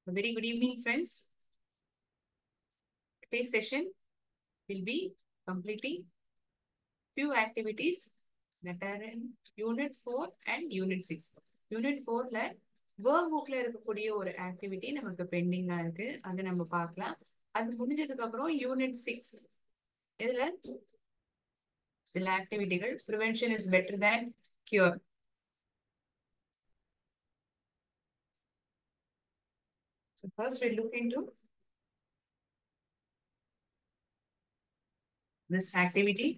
A very good evening, friends. Today's session will be completing few activities that are in Unit 4 and Unit 6. Unit 4ல work bookல இருக்கக்கூடிய ஒரு activity நமக்கு பெண்டிங்கா இருக்கு. அதை நம்ம பார்க்கலாம். அது முடிஞ்சதுக்கு அப்புறம் Unit 6 இதுல சில ஆக்டிவிட்டிகள் prevention is better than cure. So first we look into this activity.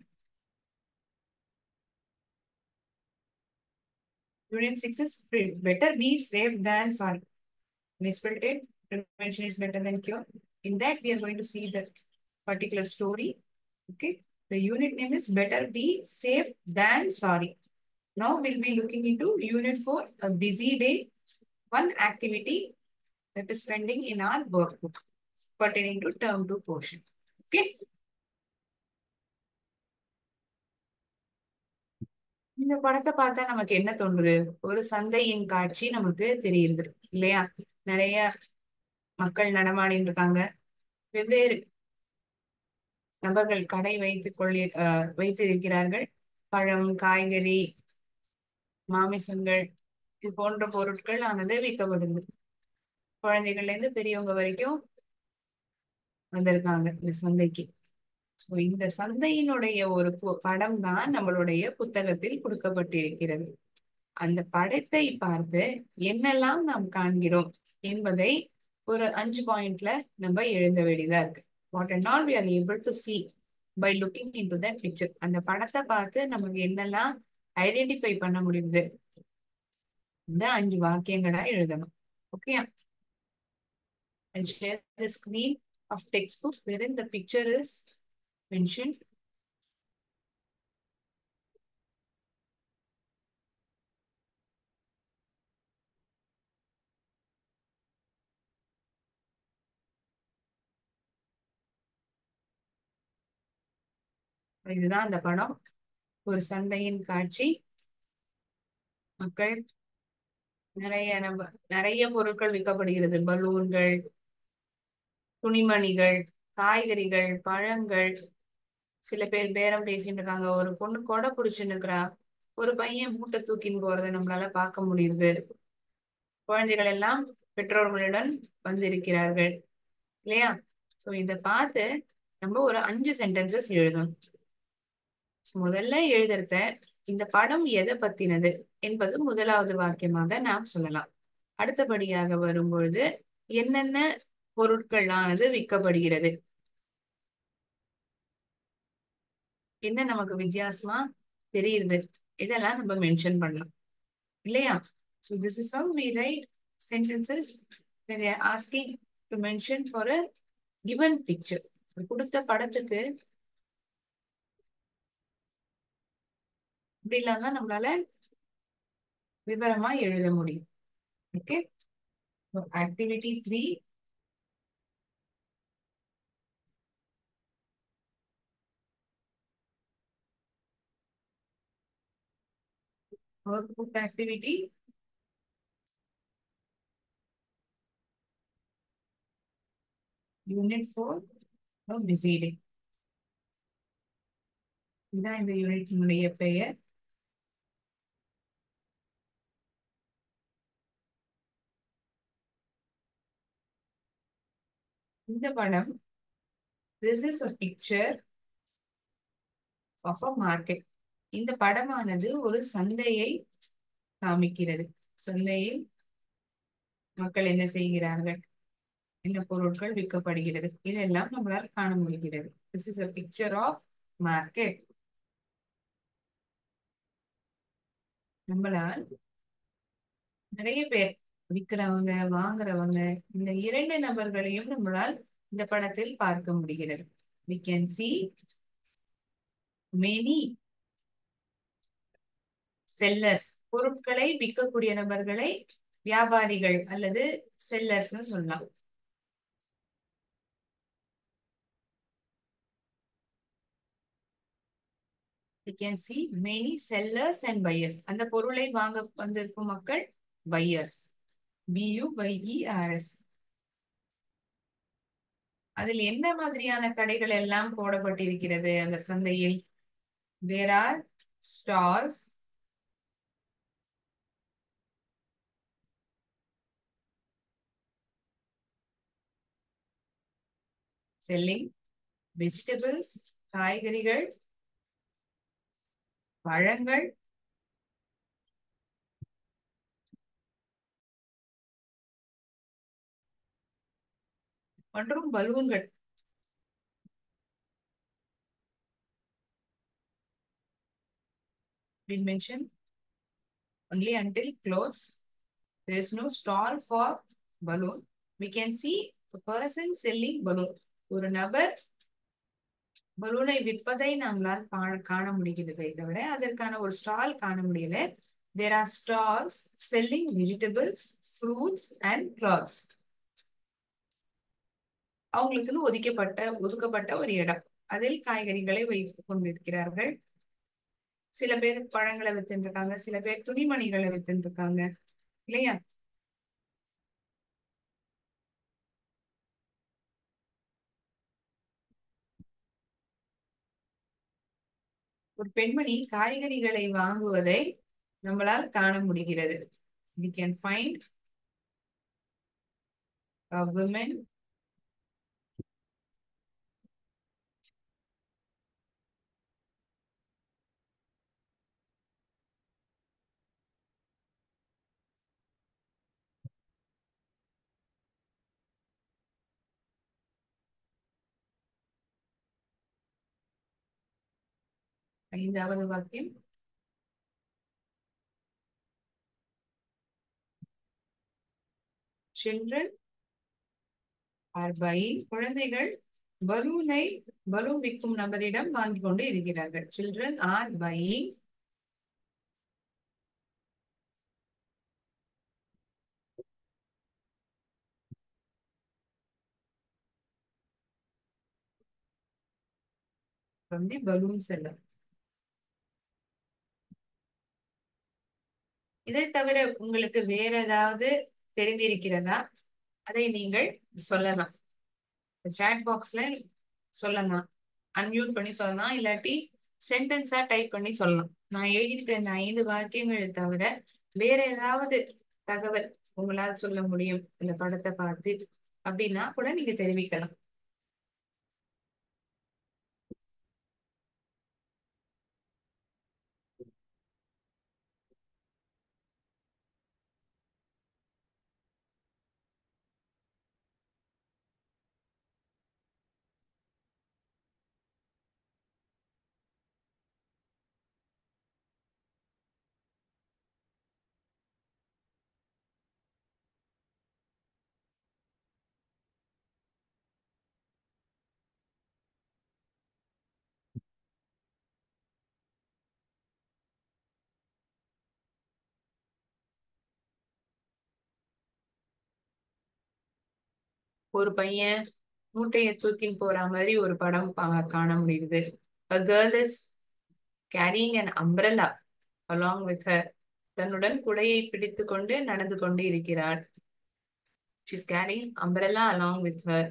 Unit 6 is better be safe than sorry. Misspelled it. Prevention is better than cure. In that, we are going to see the particular story. Okay. The unit name is Better Be Safe Than Sorry. Now we'll be looking into Unit 4, a busy day, one activity that is pending in our workbook pertaining to term 2 portion. Okay. இந்த படத்தை பார்த்தா நமக்கு என்ன தோணுது? ஒரு சந்தையின் காட்சி நமக்கு தெரியுது இல்லையா? நிறைய மக்கள் நடமாடிட்டு இருக்காங்க. வெவ்வேறு நபர்கள் கடை வைத்திருக்கிறார்கள். பழம், காய்கறி, மாமிசங்கள் இது போன்ற பொருட்கள் ஆனது விற்கப்படுது. குழந்தைகள்ல இருந்து பெரியவங்க வரைக்கும் வந்திருக்காங்க இந்த சந்தைக்கு. இந்த சந்தையினுடைய ஒரு படம் தான் நம்மளுடைய புத்தகத்தில் கொடுக்கப்பட்டிருக்கிறது. அந்த படத்தை பார்த்து என்னெல்லாம் நாம் காண்கிறோம் என்பதை ஒரு 5 பாயிண்ட்ல நம்ம எழுத வேண்டியதா இருக்கு. What and all we are able to see by looking into that picture. அந்த படத்தை பார்த்து நமக்கு என்னெல்லாம் ஐடென்டிஃபை பண்ண முடியுது இந்த 5 வாக்கியங்களா எழுதணும். Okay. I'll share the screen of textbook wherein the picture is mentioned. இதுதான் அந்த படம். ஒரு சந்தையின் காட்சி. மக்கள் நிறைய பொருட்கள் விற்கப்படுகிறது. பலூன்கள், துணிமணிகள், காய்கறிகள், பழங்கள். சில பேர் பேரம் பேசிட்டு இருக்காங்க. ஒரு பொண்ணு கொடை பிடிச்சுன்னு இருக்கிறா. ஒரு பையன் மூட்டை தூக்கின்னு போறதை நம்மளால பார்க்க முடியுது. குழந்தைகள் எல்லாம் பெற்றோர்களுடன் வந்திருக்கிறார்கள் இல்லையா? சோ இத பார்த்து நம்ம ஒரு 5 சென்டென்சஸ் எழுதணும். முதல்ல எழுதுறத இந்த படம் எதை பத்தினது என்பது முதலாவது வாக்கியமாக நாம் சொல்லலாம். அடுத்தபடியாக வரும்பொழுது என்னென்ன பொருட்களானது விற்கப்படுகிறது, என்ன நமக்கு வித்தியாசமா தெரியுது, இதெல்லாம் நம்ம மென்ஷன் பண்ணலாம் இல்லையா? So this is how we write sentences when they are asking to mention for a given picture. கொடுத்த படத்துக்கு இப்படி இல்லாம நம்மளால விவரமா எழுத முடியும். Okay. Activity 3. Workbook activity. Unit 4, a busy day. இதுதான் இந்த யூனிட்டினுடைய பெயர். இந்த படம், this is a picture of a market. இந்த படமானது ஒரு சந்தையை காமிக்கிறது. சந்தையில் மக்கள் என்ன செய்கிறார்கள், என்ன பொருட்கள் விற்கப்படுகிறது, இதெல்லாம் நம்மளால் காண முடிகிறது. This is a picture of market. நம்மளால் நிறைய பேர் விற்கிறவங்க, வாங்குறவங்க, இந்த 2 நபர்களையும் நம்மளால் இந்த படத்தில் பார்க்க முடிகிறது. We can see many sellers. பொருட்களை விற்கக்கூடிய நபர்களை வியாபாரிகள் அல்லது செல்லர்ஸ்னு சொல்லலாம். We can see many sellers and buyers. அந்த பொருளை வாங்க வந்திருக்கும் மக்கள் buyers. BUYERS. அதில் என்ன மாதிரியான கடைகள் எல்லாம் போடப்பட்டிருக்கிறது அந்த சந்தையில்? There are stalls selling vegetables, காய்கறிகள், பழங்கள் மற்றும் பலூன்கள். We mention only until clothes. There is no stall for balloon. We can see a person selling balloon. ஒரு நபர் பலூனை விற்பதை நம்மளால் காண முடிகிறதை தவிர அதற்கான ஒரு ஸ்டால் காண முடியல. There are stalls selling vegetables, fruits and clothes. அவங்களுக்குன்னு ஒதுக்கப்பட்ட ஒரு இடம். அதில் காய்கறிகளை வைத்துக் கொண்டிருக்கிறார்கள். சில பேர் பழங்களை வித்துட்டு இருக்காங்க, சில பேர் துணிமணிகளை வித்துட்டு இருக்காங்க இல்லையா? ஒரு பெண்மணி காய்கறிகளை வாங்குவதை நம்மளால் காண முடிகிறது. We can find a woman ஐந்தாவது வாக்கியம். Children are buying. குழந்தைகள் பலூன் விற்கும் நபரிடம் வாங்கி கொண்டு இருக்கிறார்கள். Children are buying from the balloon seller. இதை தவிர உங்களுக்கு வேற ஏதாவது தெரிந்திருக்கிறதா? அதை நீங்கள் சொல்லலாம். சாட் பாக்ஸ்ல சொல்லலாம், அன்மியூட் பண்ணி சொல்லலாம், இல்லாட்டி சென்டென்ஸா டைப் பண்ணி சொல்லலாம். நான் எழுதியிருக்கிற இந்த 5 வாக்கியங்களை தவிர வேற ஏதாவது தகவல் உங்களால் சொல்ல முடியும் இந்த படத்தை பார்த்து அப்படின்னா கூட நீங்க தெரிவிக்கலாம். ஒரு பையன் மூட்டையை தூக்கின்னு போற மாதிரி ஒரு படம் காண முடியுது. A girl is carrying an umbrella along with her. தன்னுடன் குடையை பிடித்துக் கொண்டு நடந்து கொண்டு இருக்கிறாள். She is carrying umbrella along with her.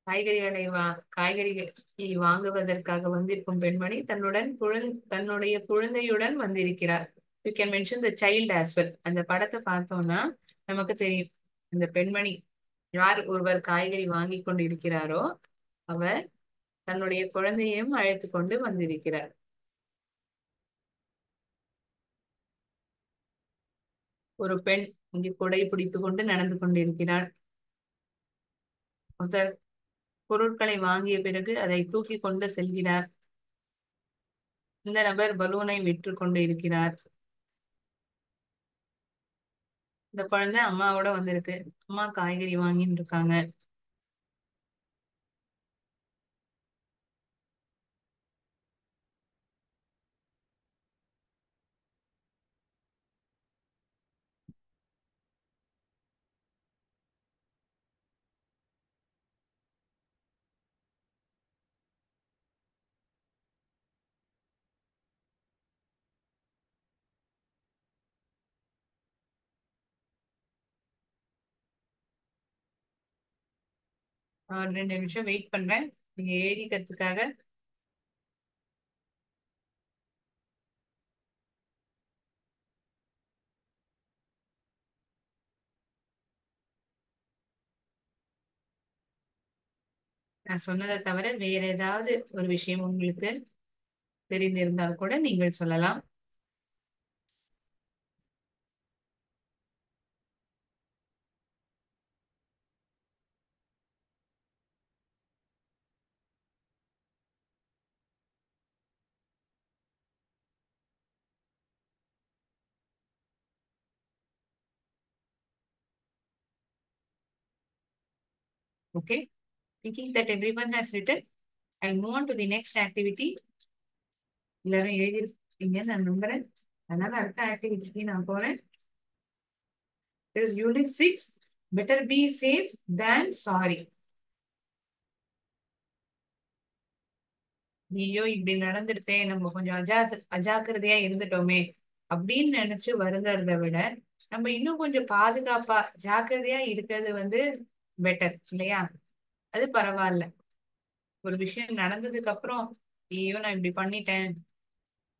காய்கறிகளை வாங்குவதற்காக வந்திருக்கும் பெண்மணி தன்னுடைய குழந்தையுடன் வந்திருக்கிறார். You can mention the child as well. அந்த படத்தை பார்த்தோம்னா நமக்கு தெரியும் இந்த பெண்மணி யார் ஒருவர் காய்கறி வாங்கி கொண்டு இருக்கிறாரோ அவர் தன்னுடைய குழந்தையையும் அழைத்து கொண்டு வந்திருக்கிறார். ஒரு பெண் இங்கு குடை பிடித்துக் கொண்டு நடந்து கொண்டிருக்கிறாள். ஒருத்தர் பொருட்களை வாங்கிய பிறகு அதை தூக்கி கொண்டு செல்கிறார். இந்த நபர் பலூனை விற்று கொண்டு இருக்கிறார். இந்த குழந்தை அம்மாவோட வந்திருக்கு. அம்மா காய்கறி வாங்கிட்டு இருக்காங்க. நான் 2 நிமிஷம் வெயிட் பண்றேன் நீங்க எழுதிக்கிறதுக்காக. நான் சொன்னதை தவிர வேற ஏதாவது ஒரு விஷயம் உங்களுக்கு தெரிந்திருந்தால் கூட நீங்கள் சொல்லலாம். Okay, thinking that everyone has written, I'll move on to the next activity. எல்லாரும் எழுதிருக்கீங்க நான் நம்புறேன். அதனால அடுத்த ஆக்டிவிட்டிக்கு நான் போறேன். This is unit 6. Better be safe than sorry. ஐயோ இப்படி நடந்துடுதே, நம்ம கொஞ்சம் அஜாக்கிரதையா இருந்துட்டோமே அப்படின்னு நினைச்சு வருந்தறதை விட நம்ம இன்னும் கொஞ்சம் பாதுகாப்பா ஜாக்கிரதையா இருக்கிறது வந்து பெட்டர் இல்லையா? அது பரவாயில்ல. ஒரு விஷயம் நடந்ததுக்கு அப்புறம் ஐயோ நான் இப்படி பண்ணிட்டேன்,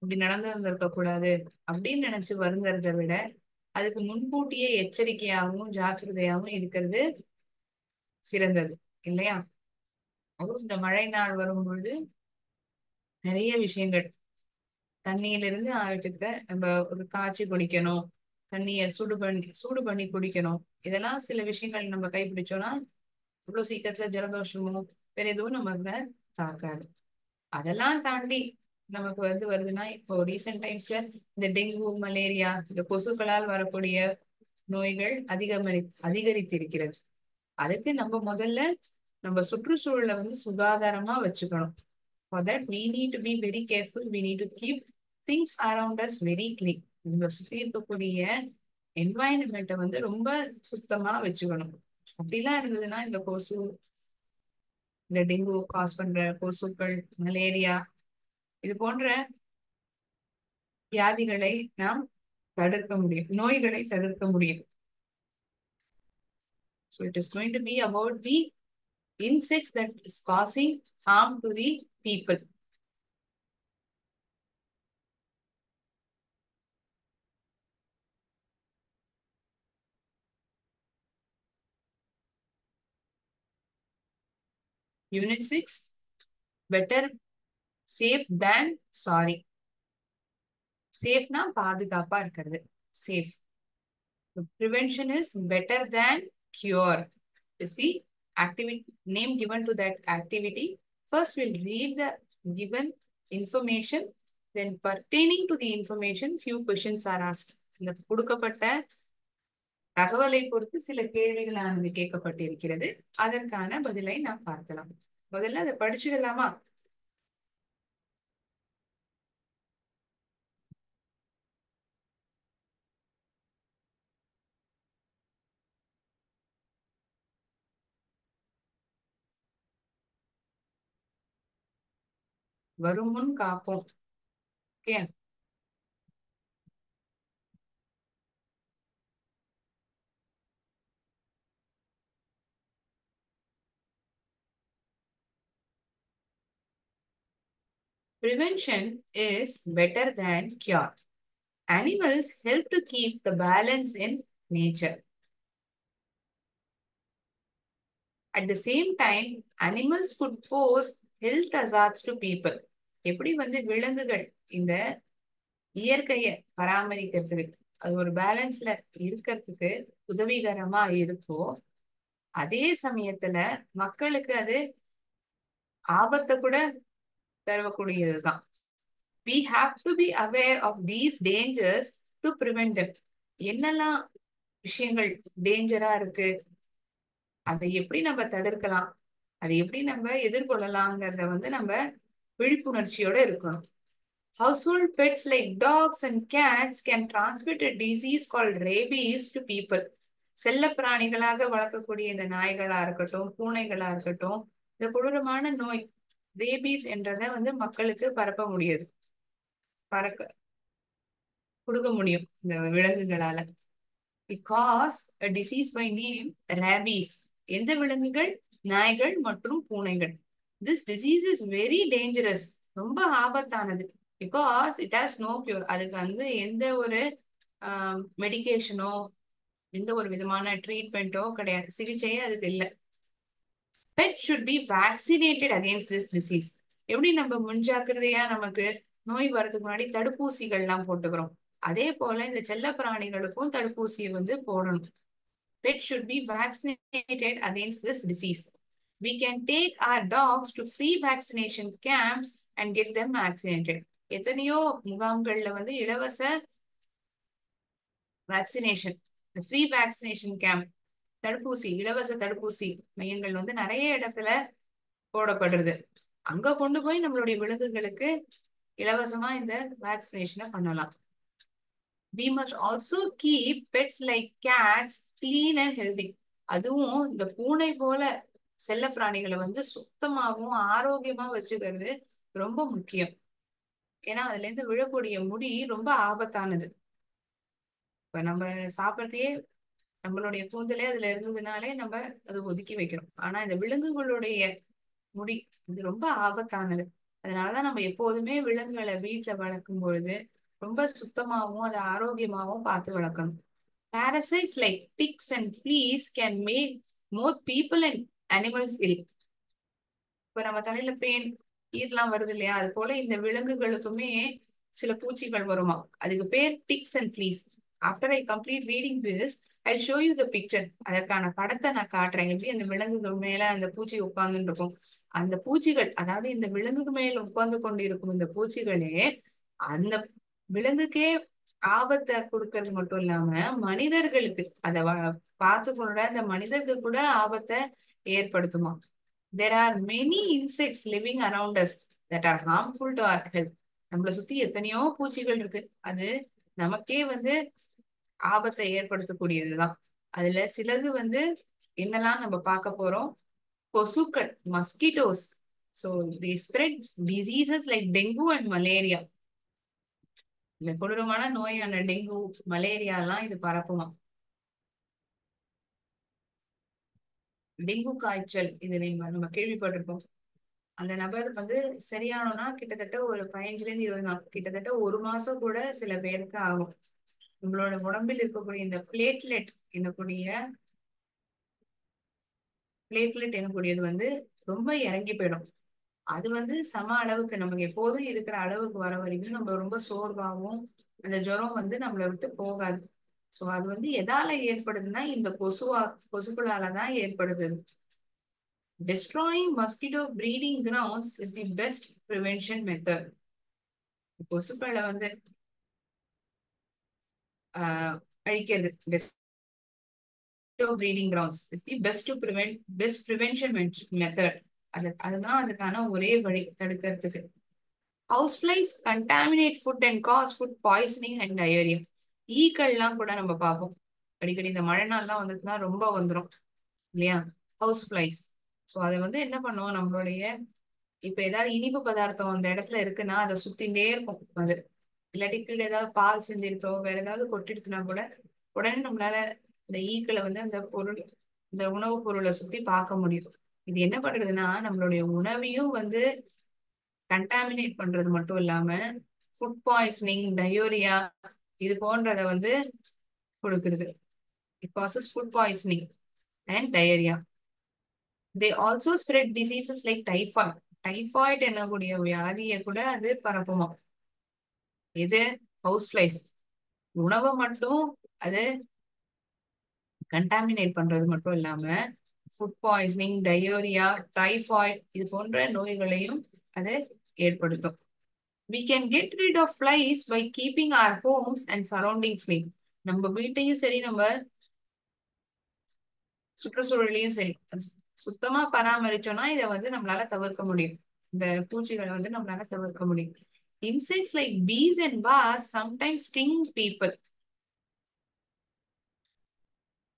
இப்படி நடந்திருந்திருக்க கூடாது அப்படின்னு நினைச்சு வருந்தறதை விட அதுக்கு முன்கூட்டியே எச்சரிக்கையாகவும் ஜாக்கிரதையாகவும் இருக்கிறது சிறந்தது இல்லையா? அதுவும் இந்த மழை நாள் வரும் பொழுது நிறைய விஷயங்கள், தண்ணியிலிருந்து ஆரோக்கியத்தை நம்ம ஒரு காய்ச்சி குடிக்கணும், தண்ணிய சூடு பண்ணி குடிக்கணும். இதெல்லாம் சில விஷயங்கள் நம்ம கைப்பிடிச்சோம்னா இவ்வளவு சீக்கிரத்துல ஜலதோஷமோ வேற எதுவும் நம்ம தாக்காது. அதெல்லாம் தாண்டி நமக்கு வருதுன்னா இப்போ ரீசெண்ட் டைம்ஸ்ல இந்த டெங்கு மலேரியா இந்த கொசுக்களால் வரக்கூடிய நோய்கள் அதிகரித்திருக்கிறது. அதுக்கு நம்ம முதல்ல நம்ம சுற்றுச்சூழலை சுகாதாரமா வச்சுக்கணும். For that, we need to be very careful. We need to keep things around us very clean. நம்ம சுத்தி இருக்கக்கூடிய என்வாயன்மெண்ட்டை ரொம்ப சுத்தமா வச்சுக்கணும். அப்படிலாம் இருந்ததுன்னா இந்த கொசு, இந்த டெங்கு காஸ் பண்ற கொசுக்கள், மலேரியா இது போன்ற வியாதிகளை நாம் தடுக்க முடியும், நோய்களை தடுக்க முடியும். So it is going to be about the insects that is causing harm to the people. Unit 6, better safe than sorry. சேஃப்னா பாதுகாப்பா இருக்கிறது safe. Prevention is better than cure is the activity name given to that activity. First we'll read the given information, then pertaining to the information few questions are asked. இந்த கொடுக்கப்பட்ட தகவலை பொறுத்து சில கேள்விகளானது கேட்கப்பட்டிருக்கிறது. அதற்கான பதிலை நாம் பார்க்கலாம். முதல்ல அதை படிச்சிடலாமா? வரும் முன் காப்போம். Okay, prevention is better than cure. Animals help to keep the balance in nature. At the same time, animals could pose health hazards to people. எப்படி விலங்குகள் இந்த இயற்கையை பராமரிக்கிறதுக்கு, அது ஒரு பேலன்ஸ்ல இருக்கிறதுக்கு உதவிகரமா இருக்கோ, அதே சமயத்துல மக்களுக்கு அது ஆபத்தை கூட தரக்கூடியதுதான். We have to be aware of these dangers to prevent them. என்னெல்லாம் விஷயங்கள் டேஞ்சரா இருக்கு, அதை எப்படி நம்ம தடுக்கலாம், அதை எப்படி நம்ம எதிர்கொள்ளலாங்கிறத நம்ம விழிப்புணர்ச்சியோட இருக்கணும். Household pets like dogs and cats can transmit a disease called rabies to people. செல்ல பிராணிகளாக வளர்க்கக்கூடிய இந்த நாய்களா இருக்கட்டும், பூனைகளா இருக்கட்டும், இந்த கொடூரமான நோய் ரேபீஸ் என்றதை மக்களுக்கு பரப்ப முடியாது, பறக்க கொடுக்க முடியும் இந்த விலங்குகளால. It cause a disease by name rabies. எந்த விலங்குகள்? நாய்கள் மற்றும் பூனைகள். This disease is very dangerous. ரொம்ப ஆபத்தானது. Because it has no cure. அதுக்கு வந்து எந்த ஒரு மெடிகேஷனோ எந்த ஒரு விதமான ட்ரீட்மெண்ட்டோ கிடையாது, சிகிச்சையே அதுக்கு இல்லை. Pet should be vaccinated against this disease. எப்படி நம்ம முன்ஜாக்கிரதையா நமக்கு நோய் வரதுக்கு முன்னாடி தடுப்பூசிகள்லாம் போட்டுக்கிறோம், அதே போல இந்த செல்ல பிராணிகளுக்கும் தடுப்பூசியை வந்து போடணும். Pets should be vaccinated against this disease. We can take our dogs to free vaccination camps and get them vaccinated. எத்தனையோ முகாம்கள்ல வந்து இலவச வேக்சினேஷன், ஃப்ரீ வேக்சினேஷன் கேம்ப், தடுப்பூசி இலவச தடுப்பூசி மையங்கள் வந்து நிறைய இடத்துல போடப்படுறது. அங்க கொண்டு போய் நம்மளுடைய விலங்குகளுக்கு இலவசமா இந்த வேக்சினேஷனை பண்ணலாம். We must also keep pets like cats clean and healthy. அதுவும் இந்த பூனை போல செல்ல பிராணிகளை வந்து சுத்தமாகவும் ஆரோக்கியமா வச்சுக்கிறது ரொம்ப முக்கியம். ஏன்னா அதுல இருந்து விழக்கூடிய முடி ரொம்ப ஆபத்தானது. இப்ப நம்ம சாப்பிட்றதையே நம்மளுடைய கூந்தலே அதுல இருந்ததுனாலே நம்ம அதை ஒதுக்கி வைக்கிறோம். ஆனா இந்த விலங்குகளுடைய முடி இது ரொம்ப ஆபத்தானது. அதனாலதான் நம்ம எப்போதுமே விலங்குகளை வீட்டுல வளர்க்கும் பொழுது ரொம்ப சுத்தமாகவும் அதை ஆரோக்கியமாகவும் பார்த்து வளர்க்கணும். Parasites like ticks and fleas can make both people and animals ill. இப்ப நம்ம தலையில பேன் ஈர்லாம் வருது இல்லையா, அது போல இந்த விலங்குகளுக்குமே சில பூச்சிகள் வருமா. அதுக்கு பேர் ticks and fleas. After I complete reading this, I show you the picture. அதற்கான படத்தை நான் காட்டுறேன். எப்படி அந்த விலங்குகள் மேல அந்த பூச்சி உட்கார்ந்துட்டு இருக்கும். அந்த பூச்சிகள், அதாவது இந்த விலங்குக்கு மேல உட்கார்ந்து கொண்டு இருக்கும் இந்த பூச்சிகளே அந்த விலங்குக்கே ஆபத்தை கொடுக்கறது மட்டும் இல்லாம மனிதர்களுக்கு அதை பார்த்து கொண்ட அந்த மனிதர்கள் கூட ஆபத்தை ஏற்படுத்துமா. There are many insects living around us that are harmful to our health. நம்மளை சுத்தி எத்தனையோ பூச்சிகள் இருக்கு, அது நமக்கே வந்து ஆபத்தை ஏற்படுத்தக்கூடியதுதான். அதுல சிலது வந்து என்னெல்லாம் நம்ம பார்க்க போறோம். கொசுக்கள், mosquitoes. So they spread diseases like dengue and malaria. இந்த கொடூரமான நோயான டெங்கு, மலேரியா எல்லாம் இது பரப்புமா. டெங்கு காய்ச்சல் இது நம்ம கேள்விப்பட்டிருக்கோம். அந்த நபர் வந்து சரியானோம்னா கிட்டத்தட்ட ஒரு 15ல இருந்து 20 நாள், கிட்டத்தட்ட ஒரு மாசம் கூட சில பேருக்கு ஆகும். நம்மளோட உடம்பில் இருக்கக்கூடிய இந்த பிளேட்லெட் எனக்கூடியது வந்து ரொம்ப இறங்கி போயிடும். அது வந்து சம அளவுக்கு நமக்கு எப்போதும் இருக்கிற அளவுக்கு வர வரைக்கும் நம்ம ரொம்ப சோர்வாகவும் அந்த ஜுரம் வந்து நம்மளை விட்டு போகாது. சோ அது வந்து எதால ஏற்படுதுன்னா இந்த கொசுக்களாலதான் ஏற்படுது. Destroying mosquito breeding grounds is the best prevention method. கொசுக்களை வந்து அழிக்கிறது, breeding grounds is the best prevention method. அதுதான் அதுக்கான ஒரே வழி தடுக்கிறதுக்கு. Houseflies contaminate food and cause food poisoning and diarrhea. ஈக்கள்லாம் கூட நம்ம பார்ப்போம் அடிக்கடி. இந்த மழை நாள்லாம் வந்துச்சுன்னா ரொம்ப வந்துடும் இல்லையா ஹவுஸ் ஃபிளைஸ். ஸோ அதை வந்து என்ன பண்ணுவோம், நம்மளுடைய இப்ப ஏதாவது இனிப்பு பதார்த்தம் அந்த இடத்துல இருக்குன்னா அதை சுத்தின்றே இருக்கும். அது இல்லாட்டி கீழே ஏதாவது பால் செஞ்சிருத்தோ வேற ஏதாவது கொட்டிடுத்துனா கூட உடனே நம்மளால இந்த ஈக்களை வந்து அந்த இந்த உணவுப் பொருளை சுத்தி பார்க்க முடியும். இது என்ன பண்றதுன்னா நம்மளுடைய உணவையும் வந்து கண்டாமினேட் பண்றது மட்டும் இல்லாம ஃபுட் பாய்சனிங், டயோரியா இது போன்றதை வந்து கொடுக்குறது. It causes food poisoning and diarrhea. They also spread diseases like typhoid. Typhoid என்னக்கூடிய வியாதியை கூட அது பரப்புமா. இது ஹவுஸ் ஃபிளைஸ். உணவை மட்டும் அது கண்டாமினேட் பண்றது மட்டும் இல்லாம ஃபுட் பாய்சனிங், டயோரியா, டைஃபாய்டு இது போன்ற நோய்களையும் அது ஏற்படுத்தும். We can get rid of flies by keeping our homes and surroundings clean. நம்ம வீட்டையும் சரி நம்ம சுற்றுச்சூழலையும் சரி சுத்தமா பராமரிச்சோம்னா இதை வந்து நம்மளால தவிர்க்க முடியும். இந்த பூச்சிகளை வந்து நம்மளால தவிர்க்க முடியும். Insects like bees and wasps sometimes sting people.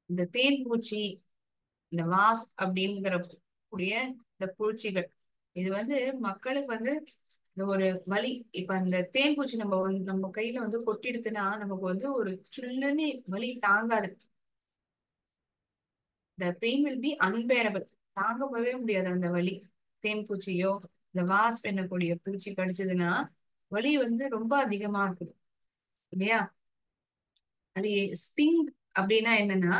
இந்த தேன் பூச்சி, இந்த வாஸ்ப் அப்படிங்கிற கூடிய இந்த பூச்சிகள் இது வந்து மக்களுக்கு வந்து இந்த ஒரு வலி. இப்ப அந்த தேன் பூச்சி நம்ம கையில வந்து கொட்டிடுத்துன்னா நமக்கு வந்து ஒரு சுள்ளுன்னு வலி தாங்காது. The pain will be unbearable. தாங்கவே முடியாது அந்த வலி. தேன் பூச்சியோ இந்த வாஸ்ப் என்னக்கூடிய பூச்சி கடிச்சதுன்னா வலி வந்து ரொம்ப அதிகமா இருக்குது இல்லையா? அது ஸ்டிங் அப்படின்னா என்னன்னா,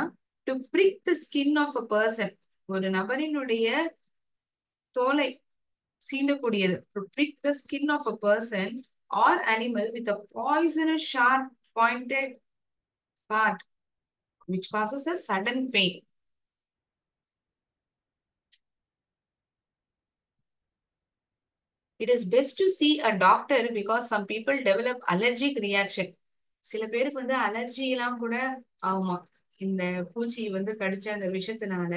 to prick the skin of a person, ஒரு நபரினுடைய தோலை சீண்டக்கூடியது. To prick the skin of a person or animal with a poisonous sharp pointed part which causes a sudden pain. It is best to see a doctor because some people develop allergic reaction. சில பேருக்கு வந்து allergy எல்லாம் கூட ஆகுமா, இந்த பூச்சி வந்து கடிச்ச அந்த விஷத்தினால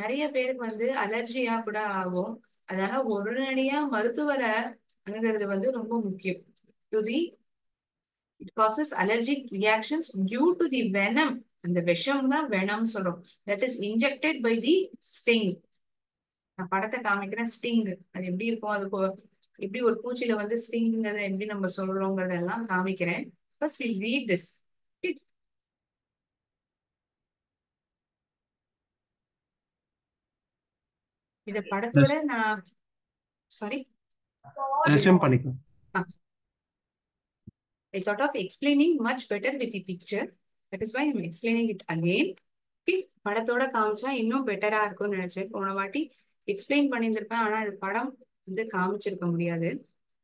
நிறைய பேருக்கு வந்து அலர்ஜியா கூட ஆகும். அதனால உடனடியா மருத்துவரை அணுகிறது வந்து ரொம்ப முக்கியம். To the It causes allergic reactions due to the venom. அந்த விஷம் தான் வெனம் சொல்றோம். That is injected by the sting. நான் படத்தை காமிக்கிறேன். ஸ்டிங் அது எப்படி இருக்கும், அது எப்படி ஒரு பூச்சியில வந்து ஸ்டிங்கிறத எப்படி நம்ம சொல்றோங்கிறதெல்லாம் காமிக்கிறேன். First we'll read this. இந்த படத்தோட நான் சாரி ரெஸ்யூம் பண்ணிக்கலாம். I thought of explaining much better with the picture. That is why I'm explaining it again. Okay, படத்தோட காமிச்சா இன்னும் பெட்டரா இருக்கும்னு நினைச்சேன். போன வாட்டி எக்ஸ்பிளைன் பண்ணியிருந்திருப்பேன், ஆனா அது படம் வந்து காமிச்சிருக்க முடியாது.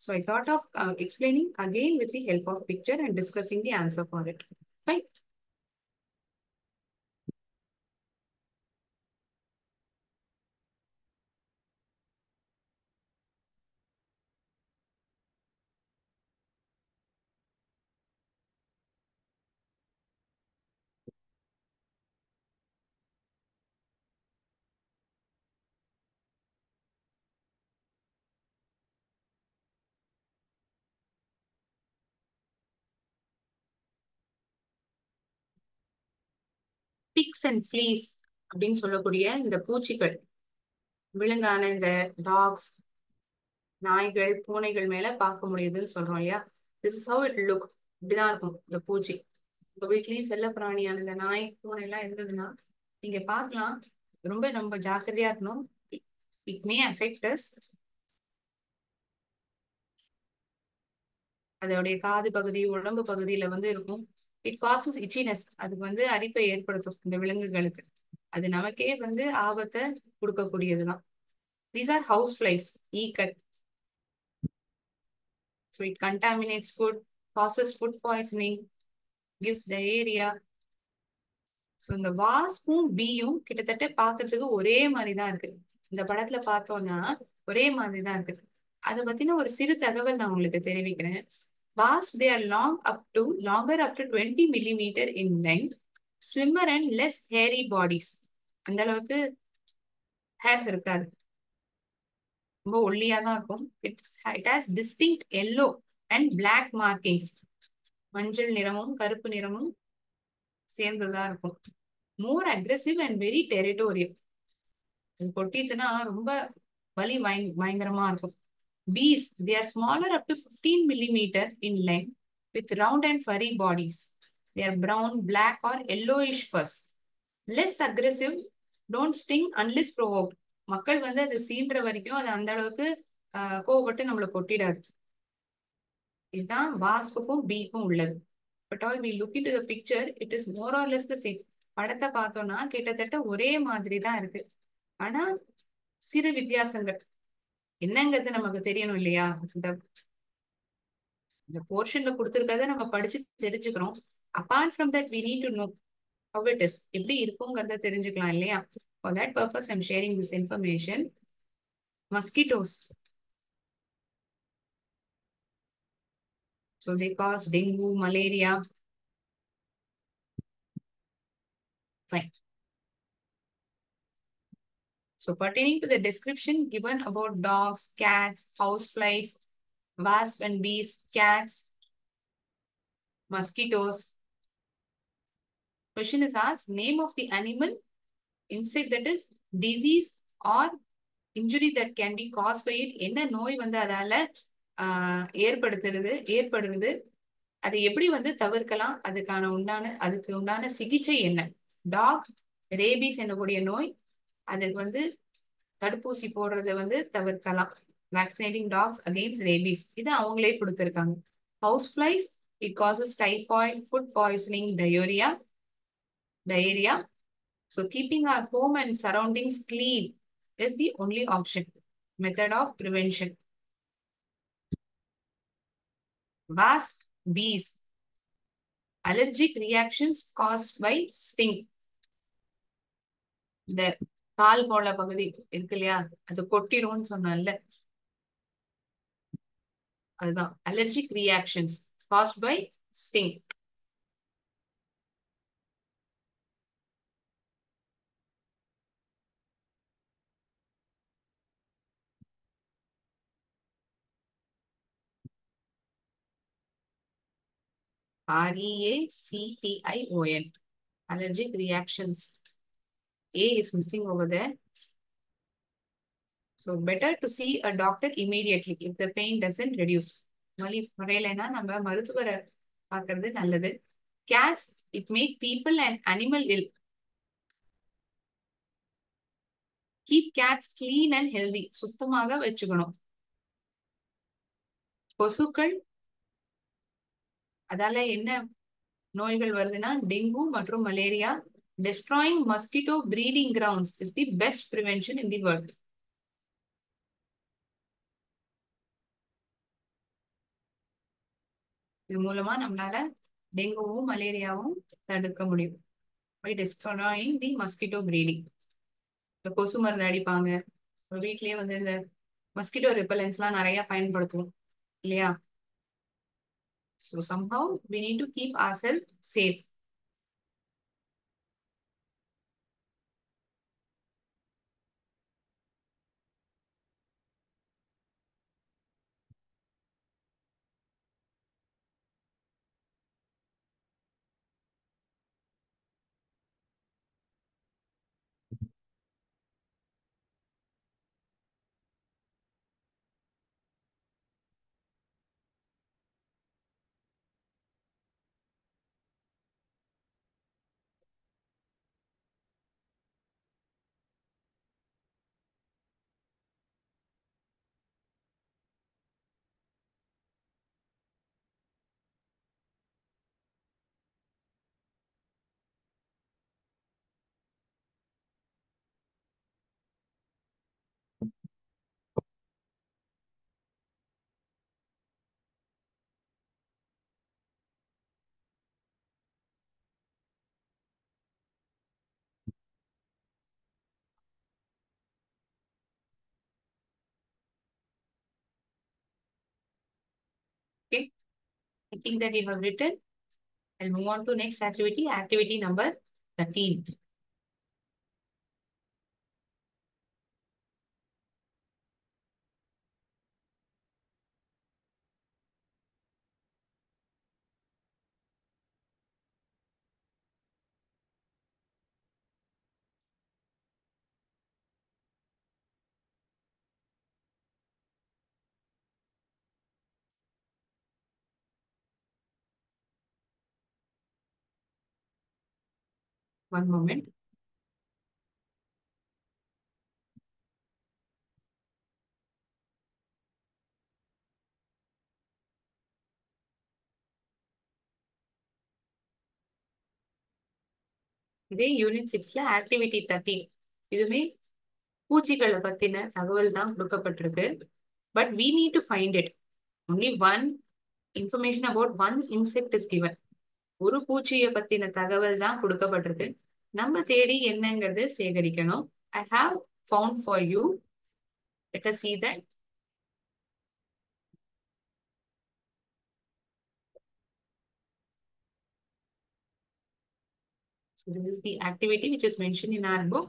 So I thought of explaining again with the help of picture and discussing the answer for it. Fine. Ticks and fleas அப்படின்னு சொல்லக்கூடிய இந்த பூச்சிகள், விலங்கான இந்த டாக்ஸ், நாய்கள், பூனைகள் மேல பார்க்க முடியுதுன்னு சொல்றோம் இல்லையா? This is how it look. இப்படிதான் இருக்கும் இந்த பூச்சி. உங்க வீட்லயும் செல்ல பிராணியான இந்த நாய், பூனை எல்லாம் இருந்ததுன்னா நீங்க பார்க்கலாம். ரொம்ப நம்ம ஜாக்கிரதையா இருக்கணும். It may affect as. அதோடைய காது பகுதி, உடம்பு பகுதியில வந்து இருக்கும். இட் காசஸ் இச்சினஸ், அதுக்கு வந்து அரிப்பை ஏற்படுத்தும் இந்த விலங்குகளுக்கு. அது நமக்கே வந்து ஆபத்தை கொடுக்கக்கூடியதுதான். These are house flies, ஈக்கள். So it contaminates food, causes food poisoning, gives diarrhea. So இந்த வாஸ்பும் பீயும் கிட்டத்தட்ட பாக்குறதுக்கு ஒரே மாதிரிதான் இருக்கு. இந்த படத்துல பார்த்தோம்னா ஒரே மாதிரிதான் இருக்கு. அதை பத்தின ஒரு சிறு தகவல் நான் உங்களுக்கு தெரிவிக்கிறேன். Wasp, they are longer up to 20 millimeter in length, slimmer and less hairy bodies. அந்த அளவுக்கு ஹேர்ஸ் இருக்காது, ரொம்ப ஒல்லியா தான் இருக்கும். It has distinct yellow and black markings. மஞ்சள் நிறமும் கருப்பு நிறமும் சேர்ந்ததா இருக்கும். More aggressive and very territorial. அது கொட்டிட்டுனா ரொம்ப வலி பயங்கரமா இருக்கும். Bees, they are smaller up to 15 millimeter in length with round and furry bodies. They are brown, black or yellowish fuzz. Less aggressive, don't sting unless provoked. மக்கள் வந்து அது சீன்ற வரைக்கும் அது அந்த அளவுக்கு கோவப்பட்டு நம்மளை கொட்டிடாது. இதுதான் வாஸ்புக்கும் பீக்கும் உள்ளது. But all we look into the picture, it is more or less the same. படத்தை பார்த்தோம்னா கிட்டத்தட்ட ஒரே மாதிரி தான் இருக்கு. ஆனா சிறு வித்தியாசங்கள் என்னங்கிறது நமக்கு தெரியணும் இல்லையா? இந்த போர்ஷன்ல கொடுத்துருக்கத நம்ம படிச்சு தெரிஞ்சுக்கிறோம். Apart from that we need to know how it is, எப்படி இருக்குங்கிறத தெரிஞ்சுக்கலாம் இல்லையா? For that purpose I'm sharing this information. Mosquitoes, so they cause dengue, malaria. Fine. So pertaining to the description given about dogs, cats, houseflies, wasps and bees, cats, mosquitoes, question is asked, name of the animal, insect that is disease or injury that can be caused by it. என்ன நோய் வந்து அதால ஏற்படுறது, அதை எப்படி வந்து தவிர்க்கலாம், அதுக்கு உண்டான சிகிச்சை என்ன? டாக் ரேபீஸ் என்னக்கூடிய நோய், அதுக்கு வந்து தடுப்பூசி போடுறதை வந்து தவிர்க்கலாம். வேக்சினேட்டிங் டாக்ஸ் அகெயின்ஸ்ட் ரேபீஸ் இது அவங்களே கொடுத்திருக்காங்க. House flies it causes typhoid, food poisoning, diarrhea. So keeping our home and surroundings clean is the only option method of prevention. Wasp, bees, allergic reactions caused by sting. இந்த கால் போல பகுதி இருக்கு இல்லையா, அது கொட்டிடும்னு சொன்னால அதுதான் allergic reactions caused by sting. REACTION, allergic reactions. A is missing over there. So better to see a doctor immediately if the pain doesn't reduce. வலி குறையலைன்னா நம்ம மருத்துவரை பார்க்கறது நல்லது. Cats, it make people and animal ill. Keep cats clean and healthy. சுத்தமாக வச்சுக்கணும். கொசுக்கள், அதால என்ன நோய்கள் வருதுன்னா டெங்கு மற்றும் malaria. Destroying mosquito breeding grounds is the best prevention in the world. இது மூலமா நம்மளால டெங்குவும் மலேரியாவும் தடுக்க முடியும். By destroying the mosquito breeding. இந்த கொசு மருந்து அடிப்பாங்க. வீட்லயே வந்து இந்த மஸ்கிட்டோ ரிப்பலன்ஸ் எல்லாம் நிறைய பயன்படுத்துவோம் இல்லையா? So somehow we need to keep ourselves safe. Okay, I think that you have written. I'll move on to next activity, activity number 13. One moment. இதே யூனிட் 6ல ஆக்டிவிட்டி 13. இதுவுமே பூச்சிகளை பத்தின தகவல் தான் கொடுக்கப்பட்டிருக்கு. But we need to find it. Only one information about one insect is given. ஒரு பூச்சியை பத்தின தகவல் தான் கொடுக்கப்பட்டிருக்கு. நம்ம தேடி என்னங்கிறது சேகரிக்கணும். I have found for you. Let us see that. So this is the activity which is mentioned in our book.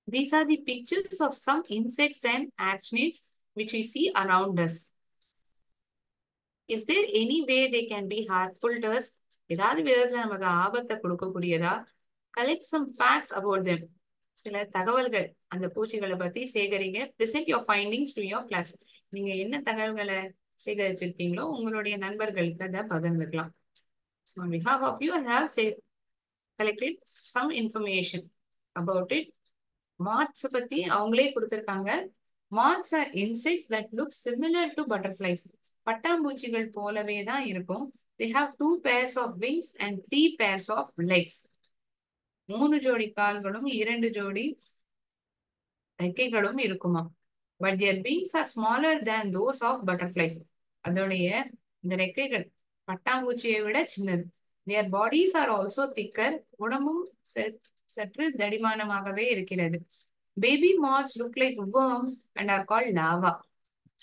These are the pictures of some insects and arachnids which we see around us. Is there any way they can be harmful to us? ஏதாவது விதத்துல நமக்கு ஆபத்தை கொடுக்கக்கூடியதா? Collect some facts about them. சில தகவல்கள் அந்த பூச்சிகளை பத்தி சேகரிங்க. Present your findings to your class. நீங்க என்ன தகவல்களை சேகரிச்சிருக்கீங்களோ உங்களுடைய நண்பர்களுக்கு அதை பகிர்ந்துக்கலாம். So on behalf of you, I have collected some information about it. Moths பத்தி அவங்களே கொடுத்திருக்காங்க. Moths are insects that look similar to butterflies. பட்டாம்பூச்சிகள் போலவே தான் இருக்கும். They have 2 pairs of wings and 3 pairs of legs. 3 ஜோடி கால்களும் 2 ஜோடி ரெக்கைகளும் இருக்குமா. But their wings are smaller than those of butterflies. அதோடைய இந்த ரெக்கைகள் பட்டாம்பூச்சியை விட சின்னது. Their bodies are also thicker. உடம்பும் சற்று தடிமானமாகவே இருக்கிறது. Baby moths look like worms and are called larvae.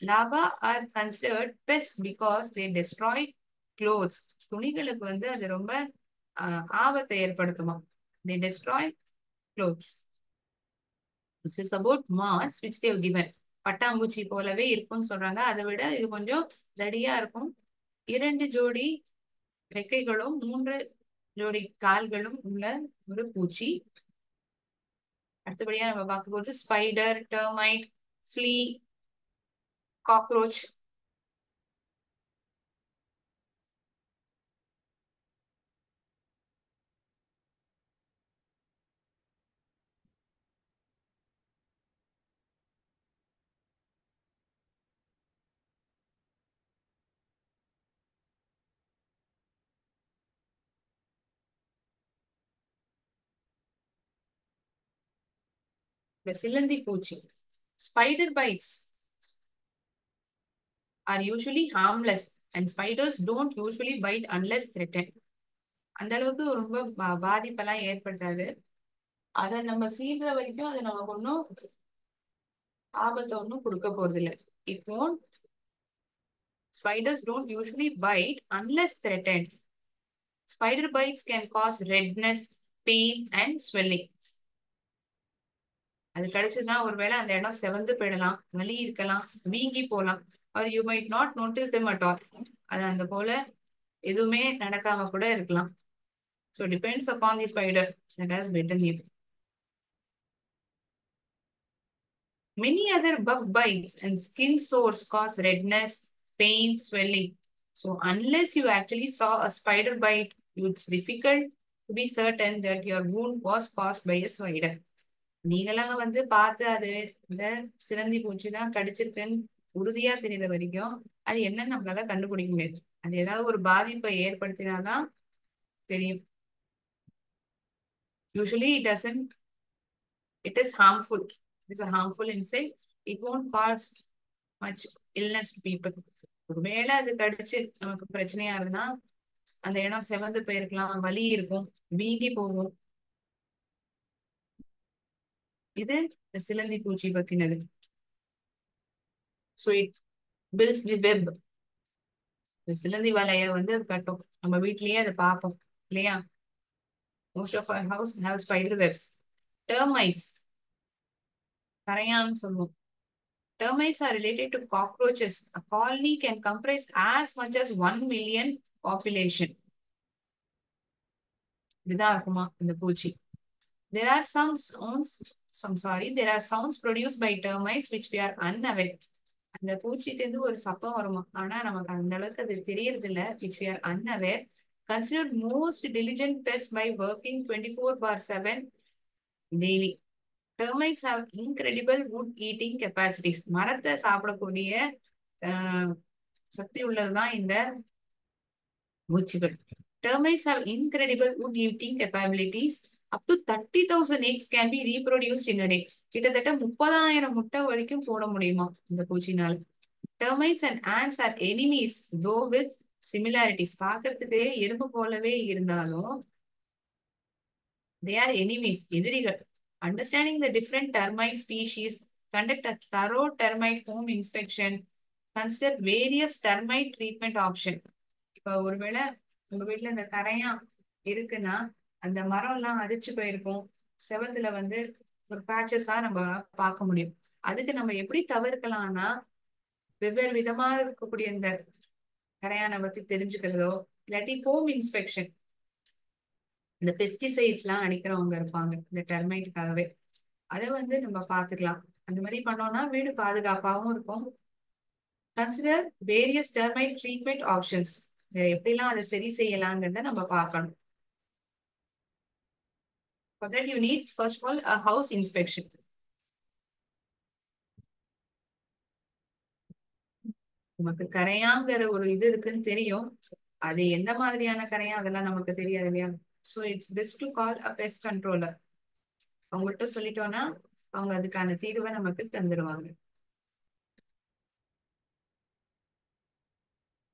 Larvae are considered pests because they destroy clothes. துணிகளுக்கு வந்து அது ரொம்ப ஆபத்தை ஏற்படுத்துமா. They destroy clothes. This is about moths which they have given. பட்டாம்பூச்சி போலவே இருக்கும்னு சொல்றாங்க. அதை விட இது கொஞ்சம் தடியா இருக்கும். 2 ஜோடி ரெக்கைகளும் 3 ஜோடி கால்களும் உள்ள ஒரு பூச்சி. அடுத்தபடியா நம்ம பார்க்கும்போது spider, termite, flea, cockroach. The சிலந்தி பூச்சி. Spider bites are usually harmless and spiders don't usually bite unless threatened. அந்த அளவுக்கு ரொம்ப பாதிப்பெல்லாம் ஏற்படுத்தாது. அதை நம்ம சீன்ற வரைக்கும் அது நமக்கு ஒன்றும் ஆபத்தை ஒன்றும் கொடுக்க போறது இல்லை. இப்போ spiders don't usually bite unless threatened. Spider bites can cause redness, pain and swelling. அது கடிச்சதுன்னா ஒருவேளை அந்த இடம் செவந்து போயிடலாம், வலி இருக்கலாம், வீங்கி போலாம். or you might not notice them at all. அது அந்த போல எதுவுமே நடக்காம கூட இருக்கலாம். So depends upon the spider that has bitten you. Many other bug bites and skin sores cause redness, pain, swelling. So unless you actually saw a spider bite, it's difficult to be certain that your wound was caused by a spider. நீங்களா வந்து பார்த்து அது இந்த சிலந்தி பூச்சி தான் கடிச்சிருக்குன்னு உறுதியா தெரியுற வரைக்கும் அது என்னன்னு நம்மளால கண்டுபிடிக்க முடியாது. அது ஏதாவது ஒரு பாதிப்பை ஏற்படுத்தினாதான் தெரியும். Usually it is harmful. It is a harmful insect. It won't cause much illness to people. ஒருவேளை அது கடிச்சு நமக்கு பிரச்சனையா இருக்குன்னா அந்த இடம் செவந்து போயிருக்கலாம், வலி இருக்கும், வீங்கி போகும். இது சிலந்தி பூச்சி பத்தினது. So it builds the web. சிலந்தி வலைய வந்து அது கட்டும். நம்ம வீட்லயே அதை பார்ப்போம் இல்லையா. Most of our house have spider webs. Termites, கரையான் சொல்லுவோம். Termites are related to cockroaches. A colony can comprise as much as 1 million population. இதுதான் இருக்குமா இந்த பூச்சி. There are sounds produced by termites which we are unaware. அந்த பூச்சிட்டு இருந்து ஒரு சத்தம் வருமா, ஆனா நமக்கு அந்த அளவுக்கு அது தெரியறது இல்ல. which we are unaware. Considered most diligent pest by working 24/7 daily. Termites have incredible wood eating capacities. மரத்தை சாப்பிடக்கூடிய சக்தி உள்ளதுதான் இந்த பூச்சிகள். Termites have incredible wood eating capabilities. Up to 30,000 eggs can be reproduced in a day. கிட்டத்தட்ட 30,000 முட்டை வரைக்கும் போட முடியுமா இந்த பூச்சினால. Termites and ants are enemies, though with similarities. பார்க்கறதுக்கு எறும்பு போலவே இருந்தாலும் they are enemies, எதிரிகள். Understanding the different termite species, conduct a thorough termite home inspection, consider various termite treatment option. இப்ப ஒருவேளை உங்க வீட்டுல இந்த கரையான் இருக்குன்னா அந்த மரம் எல்லாம் அரிச்சு போயிருக்கும், செவத்துல வந்து ஒரு பேச்சஸா நம்ம பார்க்க முடியும். அதுக்கு நம்ம எப்படி தவிர்க்கலாம்னா வெவ்வேறு விதமா இருக்கக்கூடிய இந்த கரையானை பத்தி தெரிஞ்சுக்கிறதோ, இல்லாட்டி ஹோம் இன்ஸ்பெக்ஷன், இந்த பெஸ்டிசைட்ஸ் எல்லாம் அடிக்கிறவங்க இருப்பாங்க இந்த டெர்மைட்டுக்காகவே, அதை வந்து நம்ம பார்த்துக்கலாம். அந்த மாதிரி பண்ணோம்னா வீடு பாதுகாப்பாகவும் இருக்கும். Consider various termite treatment options. எப்படிலாம் அதை சரி செய்யலாங்கிறத நம்ம பார்க்கணும். For that you need first of all a house inspection. நமக்கு கரையாங்கிற ஒரு இது இருக்குன்னு தெரியும். அது எந்த மாதிரியான கரையா அதெல்லாம் நமக்கு தெரியாது இல்லையா? So it's best to call a best controller. அவங்கள்ட்ட சொல்லிட்டோம்னா அவங்க அதுக்கான தீர்வை நமக்கு தந்துருவாங்க.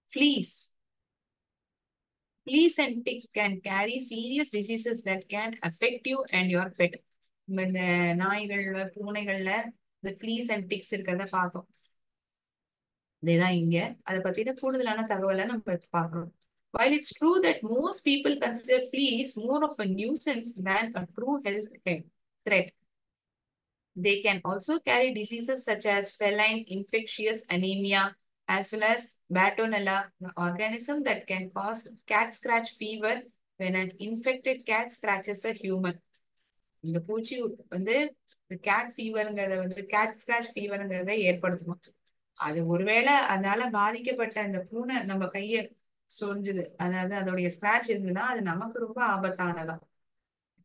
Fleas. Fleas and tick can carry serious diseases that can affect you and your pet. நம்ம இந்த நாய்கள்ல பூனைகள்ல இந்த ஃபிளீஸ் அண்ட் டிக்ஸ் இருக்கிறத பார்த்தோம். இதுதான் இங்க அதை பத்தின கூடுதலான தகவலை நம்ம பார்க்கணும். While it's true that most people consider fleas more of a nuisance than a true health threat, they can also carry diseases such as feline infectious anemia as well as Bartonella, the organism that can cause cat scratch fever when an infected cat scratches a human. இந்த பூச்சி வந்து gate ஃபீவருங்கிறத வந்து gate scratch ஃபீவருங்கிறத ஏற்படுத்தும். அது ஒருவேளை அதனால பாதிக்கப்பட்ட அந்த பூனை நம்ம கைய சொரிஞ்சுது, அதாவது அதோடைய ஸ்கிராச் இருந்ததுன்னா அது நமக்கு ரொம்ப ஆபத்தானதா.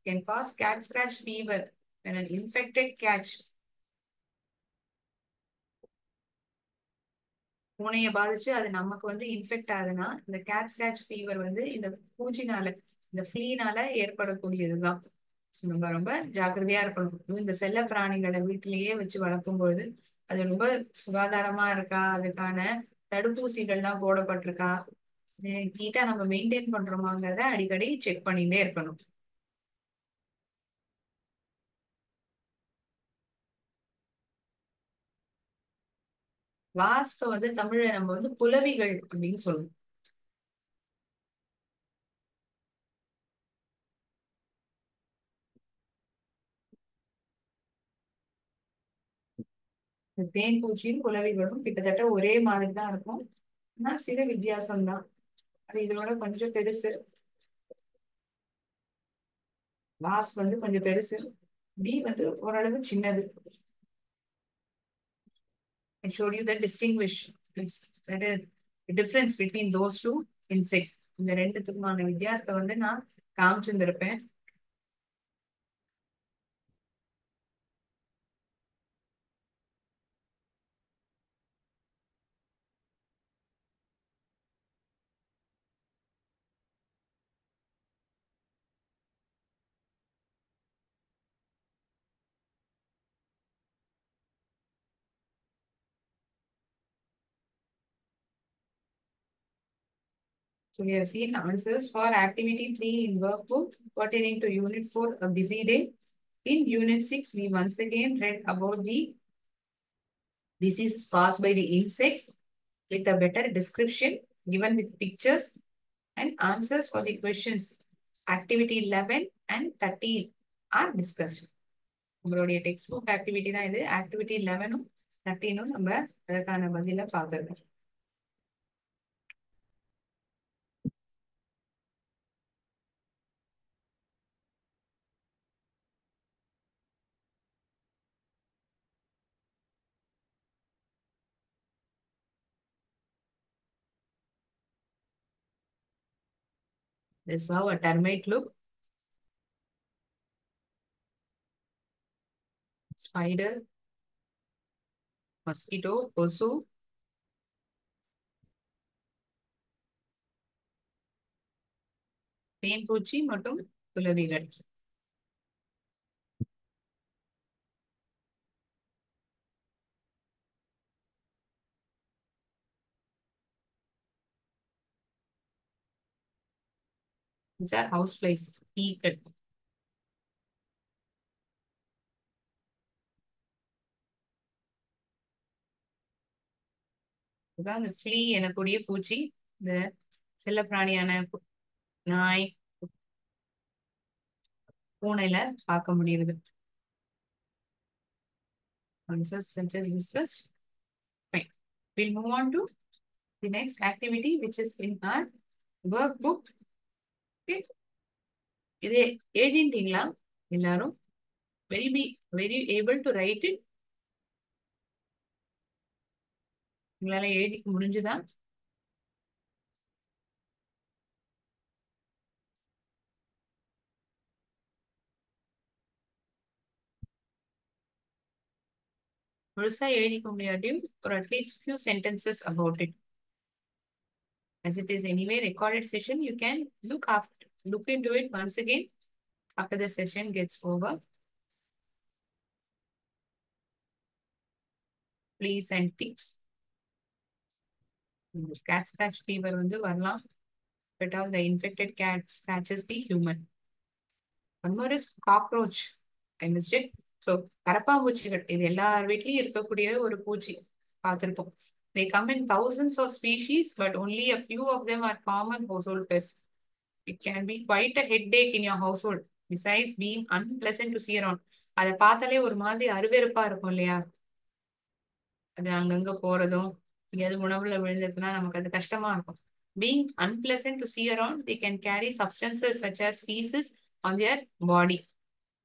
Can cause cat scratch fever when an infected cat பூனைய பாதிச்சு அது நமக்கு வந்து இன்ஃபெக்ட் ஆகுதுன்னா இந்த கேட் ஸ்கிராச் ஃபீவர் வந்து இந்த பூச்சினால இந்த ஃப்ளீனால ஏற்படக்கூடியதுதான். ஸோ நம்ம ரொம்ப ஜாக்கிரதையா இருக்கணும். இந்த செல்ல பிராணிகளை வீட்டிலேயே வச்சு வளர்க்கும் பொழுது அது ரொம்ப சுகாதாரமா இருக்கா, அதுக்கான தடுப்பூசிகள்லாம் போடப்பட்டிருக்கா, நீட்டா நம்ம மெயின்டைன் பண்றோமாங்கிறத அடிக்கடி செக் பண்ணிட்டே இருக்கணும். வாஸ்ப வந்து தமிழ்ல நம்ம வந்து குளவிகள் அப்படின்னு சொல்லுவோம். தேன் பூச்சியும் குளவிகளும் கிட்டத்தட்ட ஒரே மாதிரி தான் இருக்கும். ஆனா சில வித்தியாசம் தான். அது இதோட கொஞ்சம் பெருசு. வாஸ்ப் வந்து கொஞ்சம் பெருசு, பி வந்து ஓரளவு சின்னது. I showed you the that is the difference between those two insects. இந்த ரெண்டுத்துக்குமான வித்தியாசத்தை வந்து நான் காமிச்சிருந்திருப்பேன். So we have seen answers for activity 3 in workbook pertaining to unit 4, a busy day. In unit 6, we once again read about the diseases caused by the insects with a better description given with pictures and answers for the questions. Activity 11 and 13 are discussed. உங்களுடைய text book activity தான் இது. Activity 11ம் 13ம் நம்ம அதற்கான பதில பார்த்துருக்கோம். This is how a termite look. Spider, mosquito, கொசு, தேன்பூச்சி மற்றும் குளவிகள். These are house flies, ஈக்கள். இதுதான் இந்த ஃப்ளீ எனக்கூடிய பூச்சி. இந்த செல்லப்பிராணியான நாய், பூனையில பார்க்க முடியுது. Answers that is discussed. Fine. We'll move on to the next activity, which is in our workbook. Okay. இது எழுதிட்டீங்களா எல்லாரும்? Very able to write it? உங்களால எழுதிக்க முடிஞ்சுதா? முழுசா எழுதிக்க முடியாட்டியும் ஒரு at least few sentences about it. As it is anyway recorded session, you can look into it once again after the session gets over. Fleas and ticks. Cat scratch fever வந்து வரலாம். But all the infected cat scratches the human. One more is cockroach. I missed it. So கரப்பாம்பூச்சிகள் இது எல்லார் வீட்லயும் இருக்கக்கூடிய ஒரு பூச்சி பார்த்திருப்போம். They come in thousands of species, but only a few of them are common household pests. It can be quite a headache in your household. Besides being unpleasant to see around. அதை பார்த்தாலே ஒரு மாதிரி அருவெருப்பா இருக்கும் இல்லையா? அது அங்கங்க போறதும் எங்கேயாவது உணவுல விழுந்ததுன்னா நமக்கு அது கஷ்டமா இருக்கும். Being unpleasant to see around, they can carry substances such as feces on their body.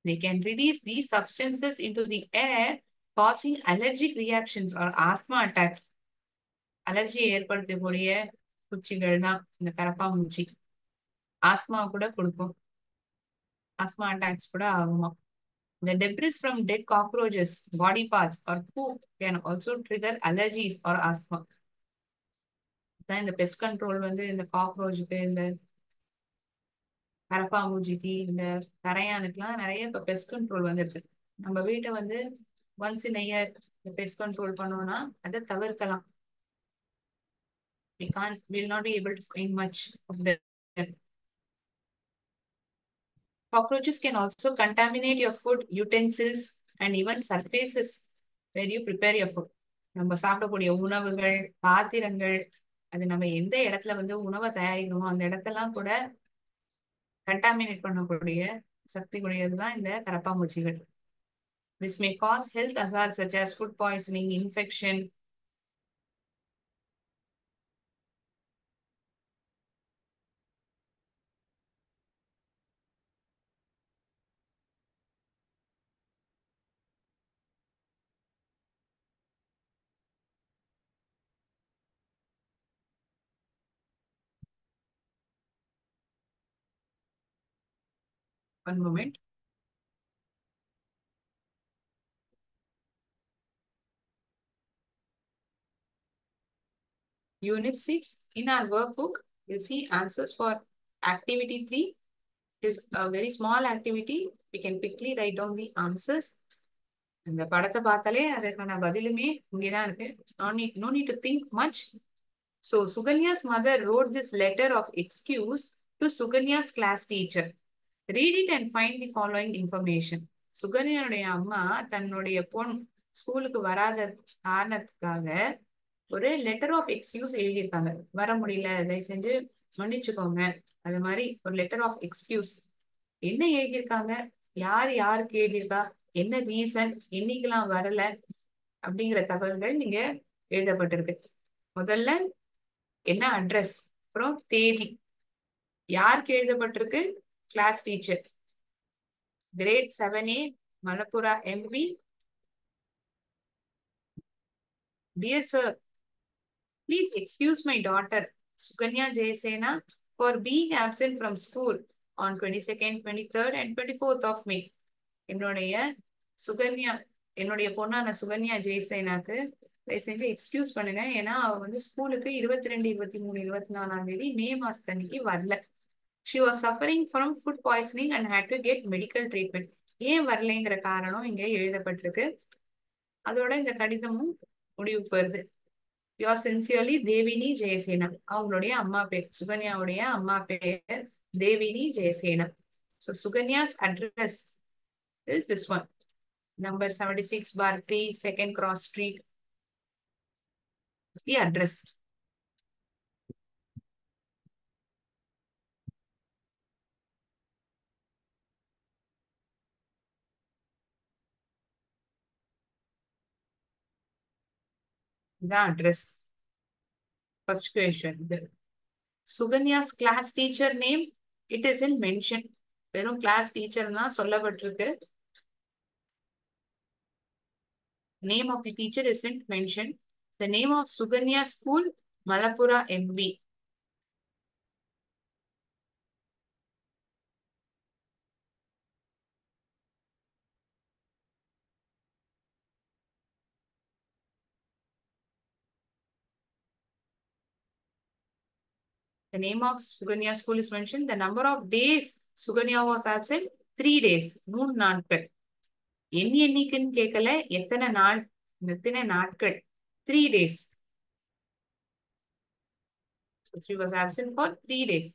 They can release these substances into the air, causing allergic reactions or asthma attack. அலர்ஜியை ஏற்படுத்தக்கூடிய பூச்சிகள் தான் இந்த கரப்பாம்பூச்சி. ஆஸ்மா கூட கொடுக்கும். ஆஸ்மா அட்டாக்ஸ் கூட ஆகுமா. The debris from dead cockroaches, body parts, or poop can also trigger allergies or asthma. இந்த பெஸ்ட் கண்ட்ரோல் வந்து இந்த காக்ரோச்சுக்கு, இந்த கரப்பாம்பூச்சிக்கு, இந்த கரையானுக்குலாம் நிறைய இப்ப பெஸ்ட் கண்ட்ரோல் வந்துருது. நம்ம வீட்டை வந்து ஒன்ஸ் இன் இயர் இந்த பெஸ்ட் கண்ட்ரோல் பண்ணோம்னா அதை தவிர்க்கலாம். We'll not be able to find much of them. Cockroaches can also contaminate your food, utensils, and even surfaces where you prepare your food. நம்ம சாப்பிடக்கூடிய உணவுகள், பாத்திரங்கள், அது நம்ம எந்த இடத்துல வந்து உணவை தயாரிக்கணுமோ அந்த இடத்தெல்லாம் கூட கண்டாமினேட் பண்ணக்கூடிய சக்தி கூடியதுதான் இந்த கரப்பாம்பூச்சிகள். This may cause health hazards such as food poisoning, infection. One moment. Unit 6, in our workbook, you'll see answers for activity 3. It is a very small activity. We can quickly write down the answers. இந்த படத்தை பார்த்தாலே அதற்கான பதிலுமே இங்கேதான் இருக்கு. No need to think much. So Suganya's mother wrote this letter of excuse to Suganya's class teacher. Read it and find the following information. சுகன்யாவுடைய அம்மா தன்னுடைய பொன் ஸ்கூலுக்கு வராத காரணத்துக்காக ஒரு லெட்டர் ஆஃப் எக்ஸ்கியூஸ் எழுதியிருக்காங்க. வர முடியல, தயவு செஞ்சு மன்னிச்சுக்கோங்க. அது மாதிரி ஒரு லெட்டர் ஆஃப் எக்ஸ்கியூஸ் என்ன எழுதியிருக்காங்க, யார் யாருக்கு எழுதியிருக்கா, என்ன ரீசன், என்னைக்கெல்லாம் வரல அப்படிங்கிற தகவல்கள் நீங்க எழுதப்பட்டிருக்கு. முதல்ல என்ன அட்ரஸ், அப்புறம் தேதி, யாருக்கு எழுதப்பட்டிருக்கு, class teacher, grade 7A, Malappuram MP. Dear sir, please excuse my daughter, Suganya Jayasena, for being absent from school on 22nd, 23rd and 24th of May. என்னுடைய பொண்ணான சுகன்யா ஜெயசேனாக்கு தயவு செஞ்சு எக்ஸ்கியூஸ் பண்ணுங்க. ஏன்னா அவ வந்து ஸ்கூலுக்கு 22, 23, 24ஆம் தேதி மே மாசத்தன்னைக்கு வரல. She was suffering from food poisoning and had to get medical treatment. ஏன் வரலைங்கிற காரணம் இங்க எழுதப்பட்டிருக்கு. அதோட இந்த கடிதமும் முடிவுக்கு வருது. Yours sincerely, தேவினி Jayasena. அவங்களுடைய அம்மா பேர், சுகன்யாவுடைய அம்மா பேர் தேவினி Jayasena. So Suganya's address is this one. Number 76 bar 3, 2nd Cross Street is the address. The address. First question. Suganya's class teacher name, it isn't mentioned. வெறும் class teacher தான் சொல்லப்பட்டிருக்கு. Name of the teacher isn't mentioned. The name of Suganya school, Malapura MB. The name of Suganya school is mentioned. The number of days Suganya was absent, 3 days. 3 நாட்கள். என்னைக்குன்னு கேட்கல, எத்தனை நாள், எத்தனை நாட்கள். 3 days. So she was absent for 3 days.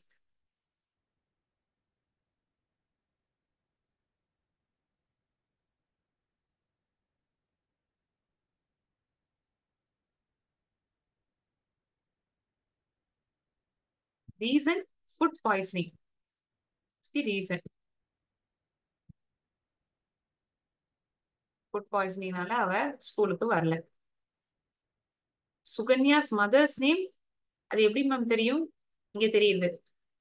Reason, food poisoning. What's the reason? Food poisoning நால அவ ஸ்கூலுக்கு வரல. சுகன்யாஸ் மதர்ஸ் நேம், அது எப்படி மேம் தெரியும்? இங்க தெரியுது.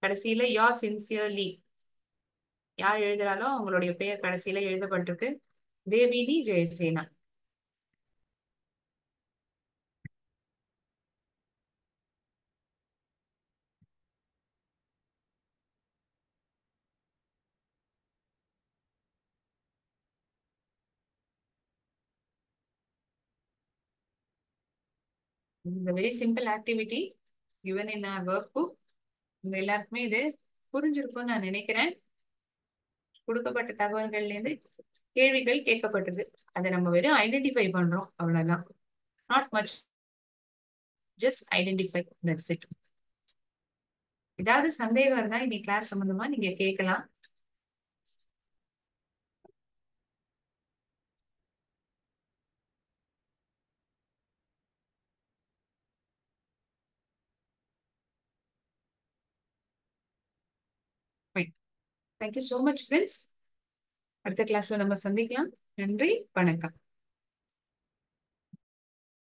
கடைசியில யா சின்சியர்லி யார் எழுதுறாலோ அவங்களுடைய பெயர் கடைசியில எழுதப்பட்டிருக்கு. தேவினி ஜெயசேனா. இந்த very simple activity given in our work book. உங்க எல்லாருக்குமே இது புரிஞ்சிருக்கும்னு நான் நினைக்கிறேன். கொடுக்கப்பட்ட தகவல்கள்ல இருந்து கேள்விகள் கேட்கப்பட்டிருக்கு. அதை நம்ம வெறும் ஐடென்டிஃபை பண்றோம், அவ்வளவுதான். Not much, just identify, that's it. ஏதாவது சந்தேகம் இருந்தா இன்னைக்கு கிளாஸ் சம்பந்தமா நீங்க கேட்கலாம். Thank you so much friends. அடுத்த கிளாஸ்ல நம்ம சந்திக்கலாம். நன்றி, வணக்கம்.